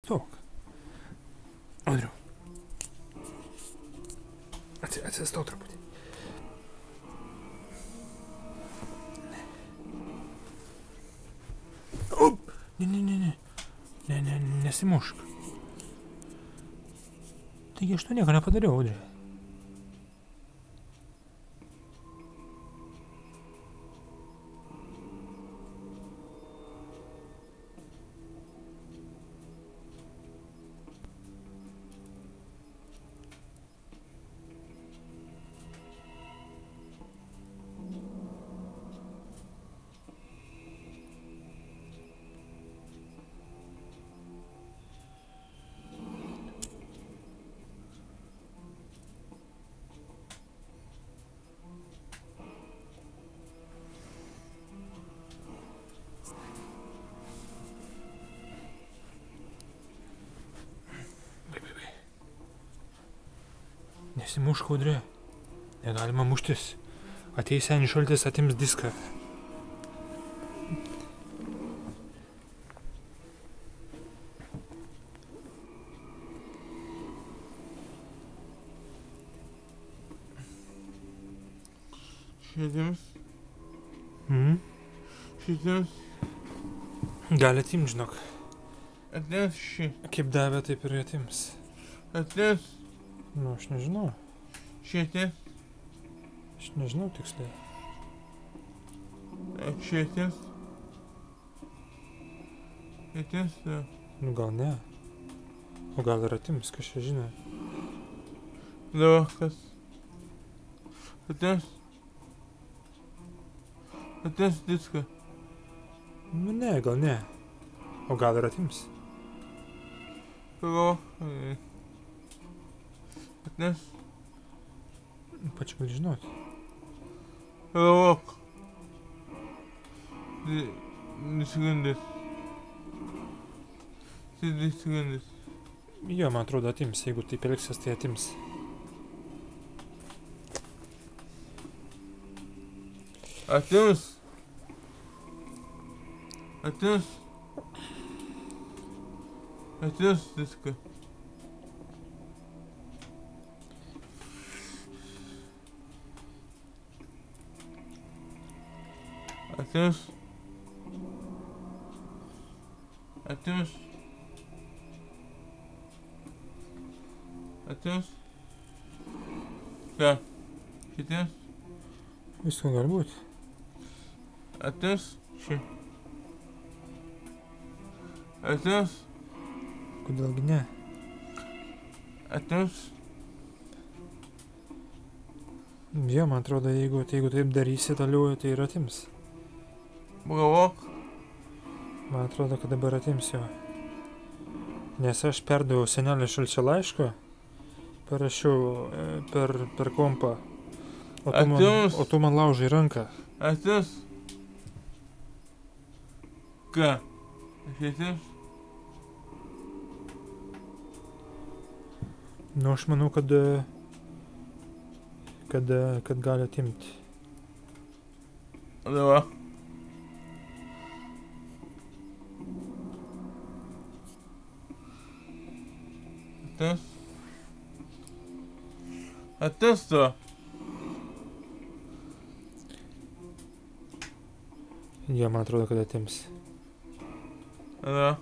Tok. Audriau. Atsistok truputį. Up! Ne, nesimušk. Taigi aš to nieko nepadariau, Audriau. Nesimušk, Audrė. Negalima muštis. Ateis senis šaltis, atims diską. Šitims. Šitims. Gali atimt, žinok. Atims šį. Kaip davė, taip ir atims. Atims. Nu, aš nežinau. Šitį. Aš nežinau tiksliai. Šitims. Atims. Nu, gal ne. O gal ir atims, kas čia žino. Dabar kas? Atims. Atims diską. Nu, ne, gal ne. O gal ir atims. Gal. Atims. Pačiu gali žinoti. Lauk. 2 sekundės. 2 sekundės. Jo, man atrodo atims. Jeigu taip elgsies, tai atims. Atims. Atims. Atims diską. Atims. Atims. Atims. Ką? Šitims? Visko gali būti. Atims. Šį. Atims. Kodėlgi ne? Atims. Jo, man atrodo, jeigu taip darysi toliau, tai ir atims. Pagalvok. Man atrodo, kad dabar atims jo. Nes aš perdaviau senelio Šalčio laišką, parašiau per kompą, o tu man laužai ranką. Atims. Ką? Atims. Nu, aš manau, kad gali atimti. Dabar. Atims. Atims tu. Jo, man atrodo, kad atims. Dabar.